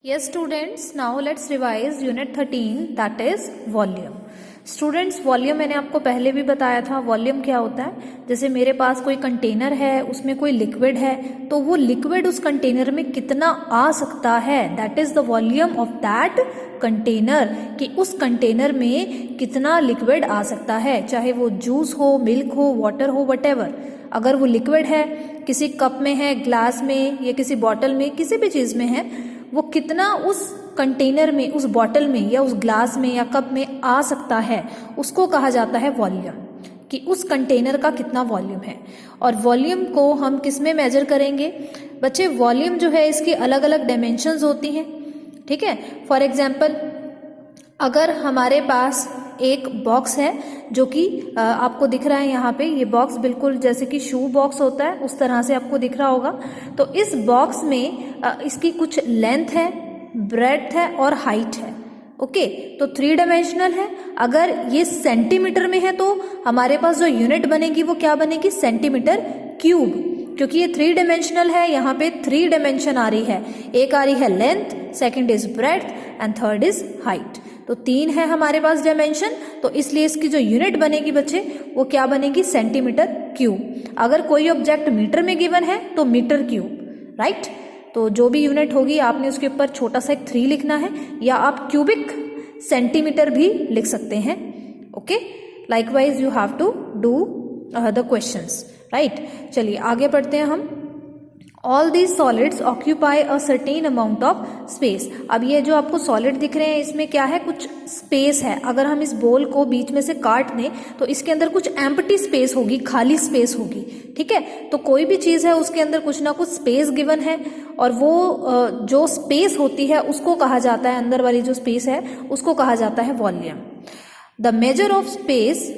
Yes students, now let's revise unit 13 that is volume. Students volume मैंने आपको पहले भी बताया था. वॉल्यूम क्या होता है? जैसे मेरे पास कोई कंटेनर है, उसमें कोई लिक्विड है, तो वो लिक्विड उस कंटेनर में कितना आ सकता है, that is the volume of that container, कि उस कंटेनर में कितना लिक्विड आ सकता है, चाहे वो जूस हो, मिल्क हो, वाटर हो, वटेवर. अगर वो लिक्विड है, किसी कप में है, ग्लास में या किसी बॉटल में, किसी भी चीज में है, वो कितना उस कंटेनर में, उस बॉटल में या उस ग्लास में या कप में आ सकता है, उसको कहा जाता है वॉल्यूम, कि उस कंटेनर का कितना वॉल्यूम है. और वॉल्यूम को हम किस में मेजर करेंगे बच्चे? वॉल्यूम जो है इसकी अलग अलग डायमेंशंस होती हैं. ठीक है. फॉर एग्जाम्पल, अगर हमारे पास एक बॉक्स है जो कि आपको दिख रहा है यहाँ पे, ये बॉक्स बिल्कुल जैसे कि शू बॉक्स होता है उस तरह से आपको दिख रहा होगा. तो इस बॉक्स में इसकी कुछ लेंथ है, ब्रेड्थ है और हाइट है. ओके. तो 3 डायमेंशनल है. अगर ये सेंटीमीटर में है तो हमारे पास जो यूनिट बनेगी वो क्या बनेगी? Centimetre cube. क्योंकि ये 3 डायमेंशनल है, यहाँ पे 3 डायमेंशन आ रही है. एक आ रही है length, second is breadth and third is height. तो 3 है हमारे पास डायमेंशन, तो इसलिए इसकी जो यूनिट बनेगी बच्चे वो क्या बनेगी? Centimetre cube. अगर कोई ऑब्जेक्ट मीटर में गिवन है तो मीटर क्यूब. राइट. तो जो भी यूनिट होगी आपने उसके ऊपर छोटा सा एक 3 लिखना है, या आप क्यूबिक सेंटीमीटर भी लिख सकते हैं. Okay. Likewise you have to do the questions. Right. चलिए आगे बढ़ते हैं हम. All these solids occupy a certain amount of space. अब ये जो आपको सॉलिड दिख रहे हैं इसमें क्या है? कुछ स्पेस है. अगर हम इस बोल को बीच में से काट दें तो इसके अंदर कुछ एम्प्टी स्पेस होगी, खाली स्पेस होगी. ठीक है. तो कोई भी चीज है उसके अंदर कुछ ना कुछ स्पेस गिवन है, और वो जो स्पेस होती है उसको कहा जाता है, अंदर वाली जो स्पेस है उसको कहा जाता है volume. The measure of space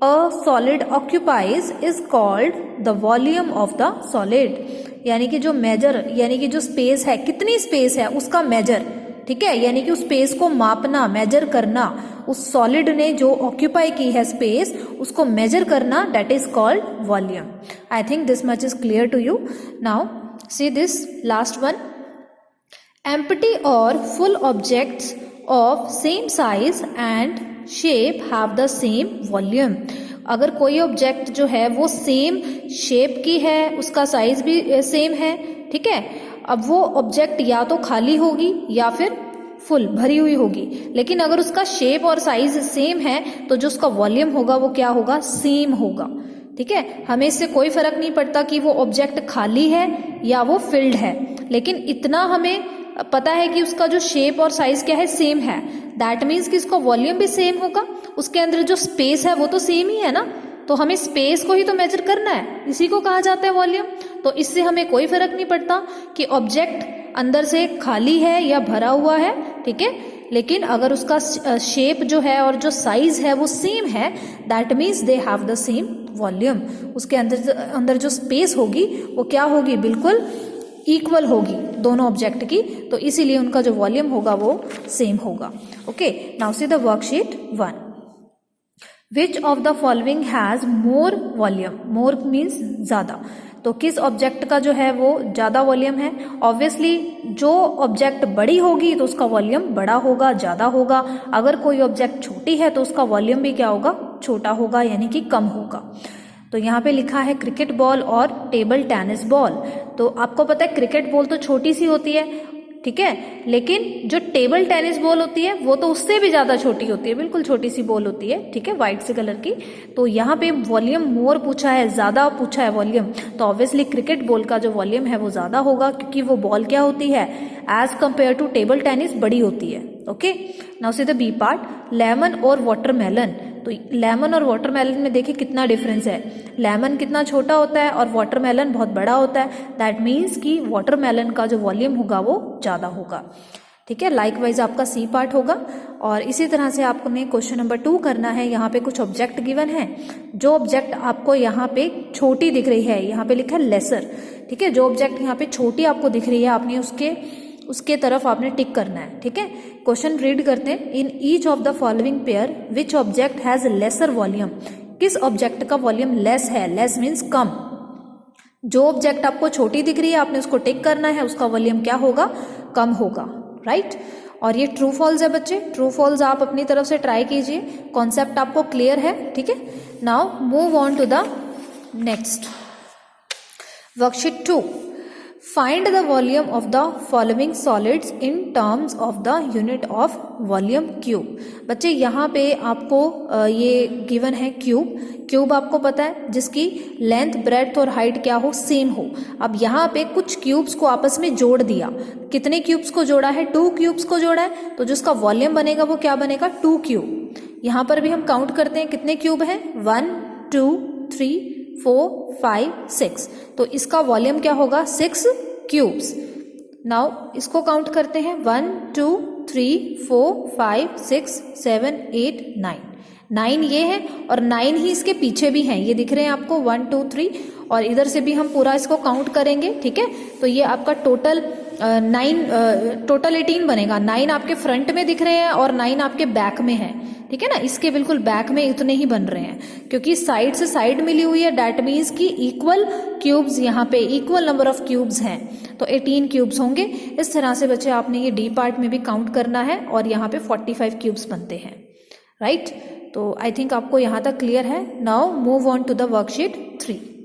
a solid occupies is called the volume of the solid. यानी कि जो मेजर, यानी कि जो स्पेस है, कितनी स्पेस है उसका मेजर. ठीक है. यानी कि उस स्पेस को मापना, मेजर करना, उस सॉलिड ने जो ऑक्यूपाई की है स्पेस उसको मेजर करना, that is called volume. I think this much is clear to you. Now see this last one. Empty और full objects of same size and shape have the same volume. अगर कोई object जो है वो same shape की है, उसका size भी सेम है. ठीक है. अब वो ऑब्जेक्ट या तो खाली होगी या फिर फुल भरी हुई होगी, लेकिन अगर उसका शेप और साइज सेम है तो जो उसका वॉल्यूम होगा वो क्या होगा? सेम होगा. ठीक है. हमें इससे कोई फर्क नहीं पड़ता कि वो ऑब्जेक्ट खाली है या वो फिल्ड है, लेकिन इतना हमें पता है कि उसका जो शेप और साइज क्या है? सेम है. दैट मीन्स कि उसका वॉल्यूम भी सेम होगा. उसके अंदर जो स्पेस है वो तो सेम ही है ना, तो हमें स्पेस को ही तो मेजर करना है, इसी को कहा जाता है वॉल्यूम. तो इससे हमें कोई फर्क नहीं पड़ता कि ऑब्जेक्ट अंदर से खाली है या भरा हुआ है. ठीक है. लेकिन अगर उसका शेप जो है और जो साइज है वो सेम है, that means they have the same volume. उसके अंदर जो स्पेस होगी वो क्या होगी? बिल्कुल इक्वल होगी दोनों ऑब्जेक्ट की, तो इसीलिए उनका जो वॉल्यूम होगा वो सेम होगा. Okay. Now see the worksheet 1. Which of the following has more volume? More means ज्यादा. तो किस ऑब्जेक्ट का जो है वो ज्यादा वॉल्यूम है? ऑब्वियसली जो ऑब्जेक्ट बड़ी होगी तो उसका वॉल्यूम बड़ा होगा, ज्यादा होगा. अगर कोई ऑब्जेक्ट छोटी है तो उसका वॉल्यूम भी क्या होगा? छोटा होगा, यानी कि कम होगा. तो यहाँ पे लिखा है क्रिकेट बॉल और टेबल टेनिस बॉल. तो आपको पता है क्रिकेट बॉल तो छोटी सी होती है. ठीक है. लेकिन जो टेबल टेनिस बॉल होती है वो तो उससे भी ज्यादा छोटी होती है, बिल्कुल छोटी सी बॉल होती है. ठीक है. व्हाइट से कलर की. तो यहाँ पे वॉल्यूम मोर पूछा है, ज्यादा पूछा है वॉल्यूम, तो ऑब्वियसली क्रिकेट बॉल का जो वॉल्यूम है वो ज्यादा होगा, क्योंकि वो बॉल क्या होती है? As compare to table tennis बड़ी होती है. Okay. Now see the B part. Lemon और वाटरमेलन. तो लेमन और वाटरमेलन में देखिए कितना डिफरेंस है. लेमन कितना छोटा होता है और वाटरमेलन बहुत बड़ा होता है. दैट मीन्स कि वाटरमेलन का जो वॉल्यूम होगा वो ज्यादा होगा. ठीक है. लाइकवाइज आपका सी पार्ट होगा. और इसी तरह से आपको में क्वेश्चन नंबर 2 करना है. यहाँ पे कुछ ऑब्जेक्ट गिवन है. जो ऑब्जेक्ट आपको यहाँ पे छोटी दिख रही है, यहाँ पे लिखा है लेसर. ठीक है. जो ऑब्जेक्ट यहाँ पे छोटी आपको दिख रही है, आपने उसके तरफ आपने टिक करना है. ठीक है. क्वेश्चन रीड करते हैं. In each of the following pair which object has lesser volume? किस ऑब्जेक्ट का वॉल्यूम लेस है? लेस मीन्स कम. जो ऑब्जेक्ट आपको छोटी दिख रही है आपने उसको टिक करना है, उसका वॉल्यूम क्या होगा? कम होगा. राइट। और ये ट्रू फॉल्स है बच्चे, ट्रू फॉल्स आप अपनी तरफ से ट्राई कीजिए, कॉन्सेप्ट आपको क्लियर है, ठीक है। Now move on to the next worksheet 2। Find the volume of the following solids in terms of the unit of volume cube. बच्चे यहाँ पे आपको ये गिवन है क्यूब, क्यूब आपको पता है जिसकी लेंथ ब्रेड्थ और हाइट क्या हो, सेम हो। अब यहाँ पे कुछ क्यूब्स को आपस में जोड़ दिया, कितने क्यूब्स को जोड़ा है, 2 क्यूब्स को जोड़ा है, तो जिसका वॉल्यूम बनेगा वो क्या बनेगा, 2 क्यूब। यहाँ पर भी हम काउंट करते हैं कितने क्यूब हैं, 1 2 3 4 5 6, तो इसका वॉल्यूम क्या होगा, 6 क्यूब्स। नाउ इसको काउंट करते हैं 1 2 3 4 5 6 7 8 9 ये है और 9 ही इसके पीछे भी हैं, ये दिख रहे हैं आपको 1 2 3, और इधर से भी हम पूरा इसको काउंट करेंगे, ठीक है। तो ये आपका टोटल 18 बनेगा। 9 आपके फ्रंट में दिख रहे हैं और 9 आपके बैक में है, ठीक है ना। इसके बिल्कुल बैक में इतने ही बन रहे हैं क्योंकि साइड से साइड मिली हुई है, डैट मीन्स की इक्वल क्यूब्स, यहाँ पे इक्वल नंबर ऑफ क्यूब्स हैं, तो 18 क्यूब्स होंगे। इस तरह से बच्चे आपने ये डी पार्ट में भी काउंट करना है और यहाँ पे 45 क्यूब्स बनते हैं, राइट। तो आई थिंक आपको यहाँ तक क्लियर है। Now move on to the worksheet 3।